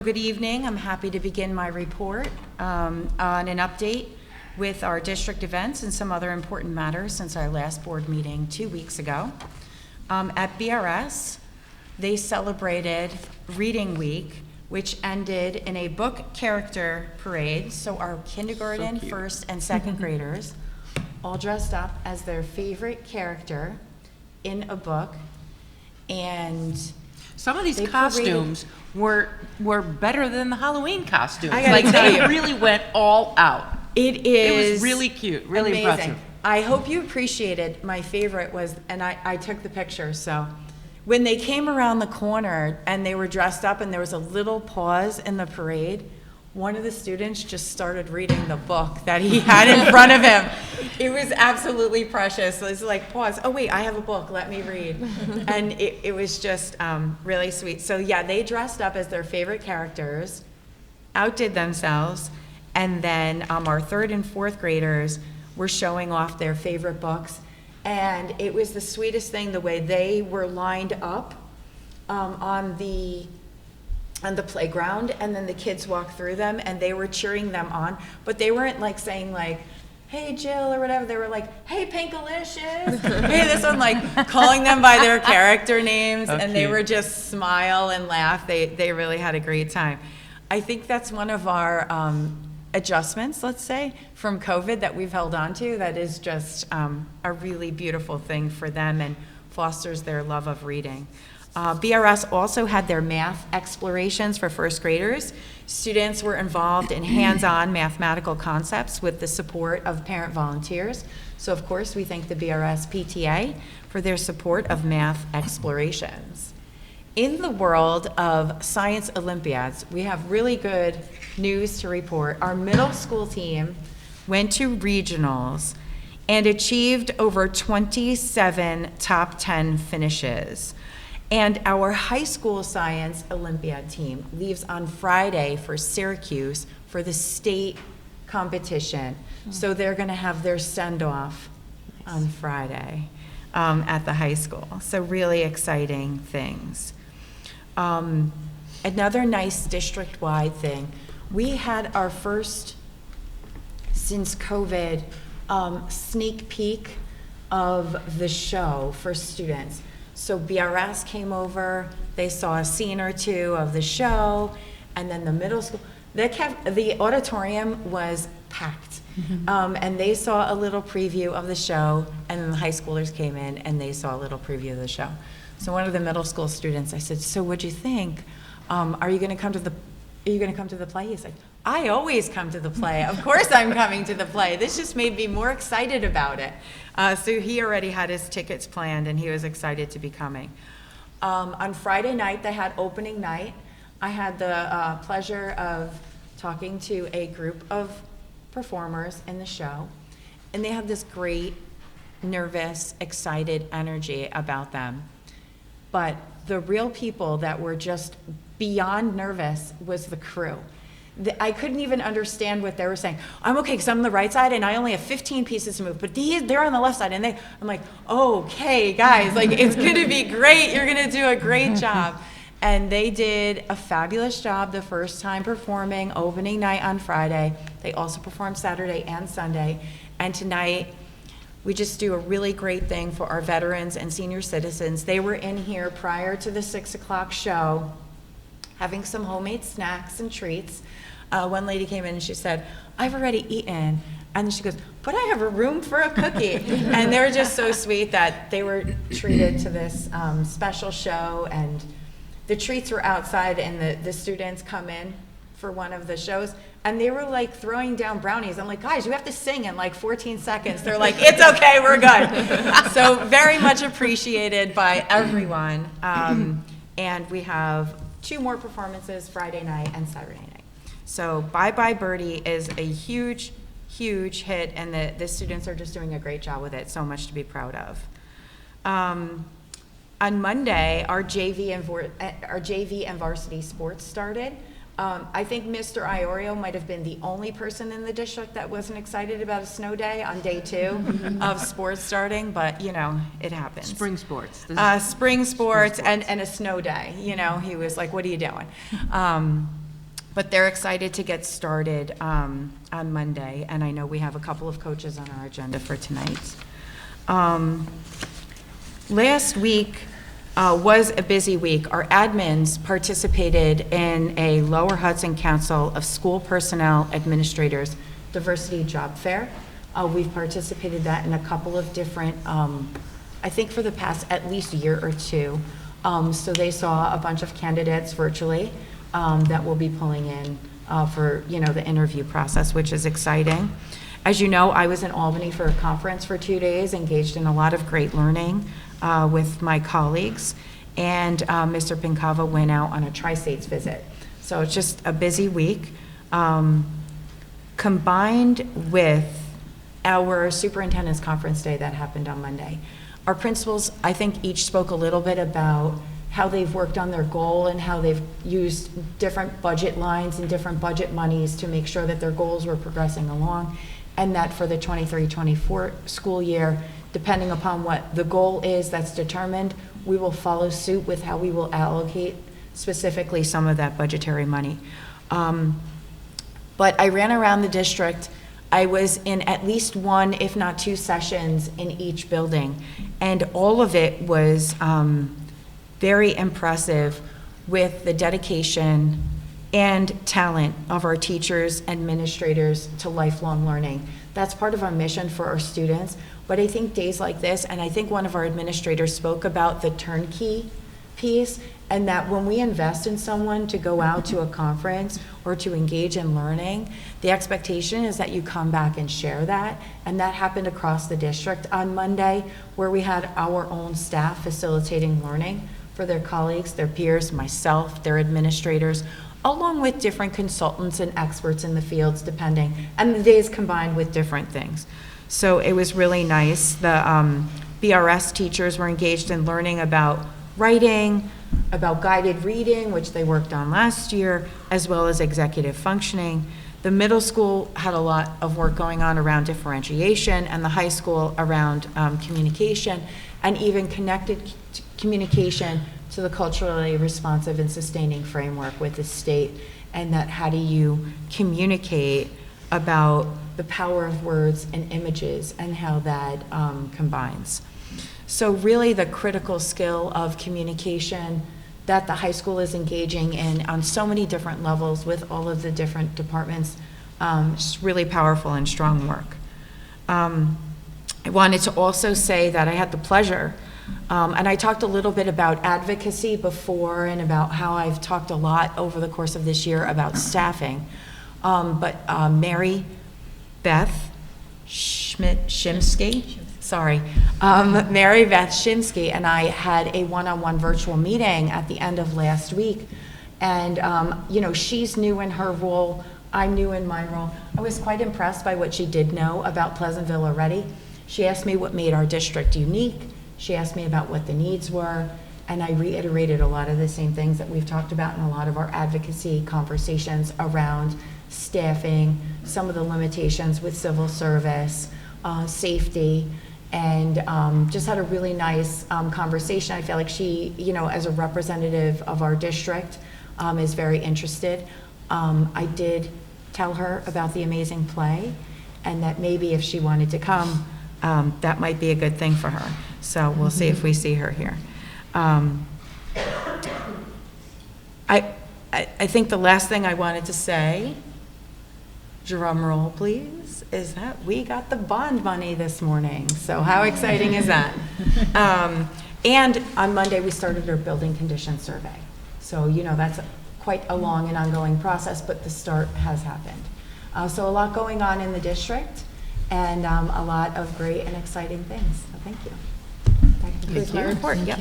Good evening. I'm happy to begin my report on an update with our district events and some other important matters since our last board meeting 2 weeks ago. At BRS, they celebrated Reading Week, which ended in a book character parade. So our kindergarten, first, and second graders all dressed up as their favorite character in a book. And some of these costumes were better than the Halloween costumes. They really went all out. It was really cute, really amazing. Impressive. I hope you appreciated. My favorite was, and I took the picture, so when they came around the corner and they were dressed up and there was a little pause in the parade, one of the students just started reading the book that he had in front of him. It was absolutely precious. It was like, pause. Oh, wait, I have a book. Let me read. And it was just really sweet. So, yeah, they dressed up as their favorite characters, outdid themselves, and then our third and fourth graders were showing off their favorite books. And it was the sweetest thing, the way they were lined up on the playground, and then the kids walked through them and they were cheering them on, but they weren't like saying like, hey Jill or whatever. They were like, hey Pinkalicious, hey this one, like calling them by their character names. And they were just smile and laugh. They really had a great time. I think that's one of our adjustments, let's say, from COVID that we've held on to, that is just a really beautiful thing for them and fosters their love of reading. BRS also had their math explorations for first graders. Students were involved in hands-on mathematical concepts with the support of parent volunteers. So of course we thank the BRS PTA for their support of math explorations. In the world of science Olympiads, we have really good news to report. Our middle school team went to regionals and achieved over 27 top 10 finishes. And our high school science Olympiad team leaves on Friday for Syracuse for the state competition. So they're going to have their send-off on Friday at the high school. So really exciting things. Another nice district-wide thing, we had our first, since COVID, sneak peek of the show for students. So BRS came over, they saw a scene or two of the show, and then the middle school, the auditorium was packed. And they saw a little preview of the show, and then the high schoolers came in and they saw a little preview of the show. So one of the middle school students, I said, so what'd you think? Are you gonna come to the play? He's like, I always come to the play. Of course I'm coming to the play. This just made me more excited about it. So he already had his tickets planned and he was excited to be coming. On Friday night, they had opening night. I had the pleasure of talking to a group of performers in the show, and they had this great, nervous, excited energy about them. But the real people that were just beyond nervous was the crew. I couldn't even understand what they were saying. I'm okay because I'm on the right side and I only have 15 pieces to move, but they're on the left side, and I'm like, okay, guys, like it's gonna be great. You're gonna do a great job. And they did a fabulous job the first time performing opening night on Friday. They also performed Saturday and Sunday. And tonight, we just do a really great thing for our veterans and senior citizens. They were in here prior to the 6 o'clock show, having some homemade snacks and treats. One lady came in and she said, I've already eaten. And then she goes, but I have a room for a cookie. And they were just so sweet that they were treated to this special show, and the treats were outside, and the students come in for one of the shows, and they were like throwing down brownies. I'm like, guys, you have to sing in like 14 seconds. They're like, it's okay, we're good. So very much appreciated by everyone. And we have 2 more performances, Friday night and Saturday night. So Bye Bye Birdie is a huge, huge hit, and the students are just doing a great job with it. So much to be proud of. On Monday, our JV and varsity sports started. I think Mr. Iorio might have been the only person in the district that wasn't excited about a snow day on day 2 of sports starting, but you know, it happens. Spring sports. Spring sports and a snow day. You know, he was like, what are you doing? But they're excited to get started on Monday, and I know we have a couple of coaches on our agenda for tonight. Last week was a busy week. Our admins participated in a Lower Hudson Council of School Personnel Administrators Diversity Job Fair. We've participated that in a couple of different, I think for the past at least year or two. So they saw a bunch of candidates virtually that we'll be pulling in for, the interview process, which is exciting. As you know, I was in Albany for a conference for 2 days, engaged in a lot of great learning with my colleagues, and Mr. Pincava went out on a tri-states visit. So it's just a busy week. Combined with our superintendent's conference day that happened on Monday, our principals, I think, each spoke a little bit about how they've worked on their goal and how they've used different budget lines and different budget monies to make sure that their goals were progressing along, and that for the 23-24 school year, depending upon what the goal is that's determined, we will follow suit with how we will allocate specifically some of that budgetary money. But I ran around the district. I was in at least one, if not two sessions in each building, and all of it was very impressive with the dedication and talent of our teachers, administrators to lifelong learning. That's part of our mission for our students, but I think days like this, and I think one of our administrators spoke about the turnkey piece, and that when we invest in someone to go out to a conference or to engage in learning, the expectation is that you come back and share that. And that happened across the district on Monday, where we had our own staff facilitating learning for their colleagues, their peers, myself, their administrators, along with different consultants and experts in the fields, depending, and the days combined with different things. So it was really nice. The BRS teachers were engaged in learning about writing, about guided reading, which they worked on last year, as well as executive functioning. The middle school had a lot of work going on around differentiation, and the high school around communication, and even connected communication to the culturally responsive and sustaining framework with the state, and that how do you communicate about the power of words and images and how that combines. So really the critical skill of communication that the high school is engaging in on so many different levels with all of the different departments, just really powerful and strong work. I wanted to also say that I had the pleasure, and I talked a little bit about advocacy before and about how I've talked a lot over the course of this year about staffing, but Mary Beth Shimsky, Mary Beth Shinsky and I had a one-on-one virtual meeting at the end of last week. And, she's new in her role, I'm new in my role. I was quite impressed by what she did know about Pleasantville already. She asked me what made our district unique. She asked me about what the needs were. And I reiterated a lot of the same things that we've talked about in a lot of our advocacy conversations around staffing, some of the limitations with civil service, safety, and just had a really nice conversation. I feel like she, as a representative of our district, is very interested. I did tell her about the amazing play, and that maybe if she wanted to come, that might be a good thing for her. So we'll see if we see her here. I think the last thing I wanted to say, drum roll please, is that we got the bond money this morning. So how exciting is that? And on Monday we started our building condition survey. So that's quite a long and ongoing process, but the start has happened. So a lot going on in the district, and a lot of great and exciting things. So thank you. That concludes my report. Yep.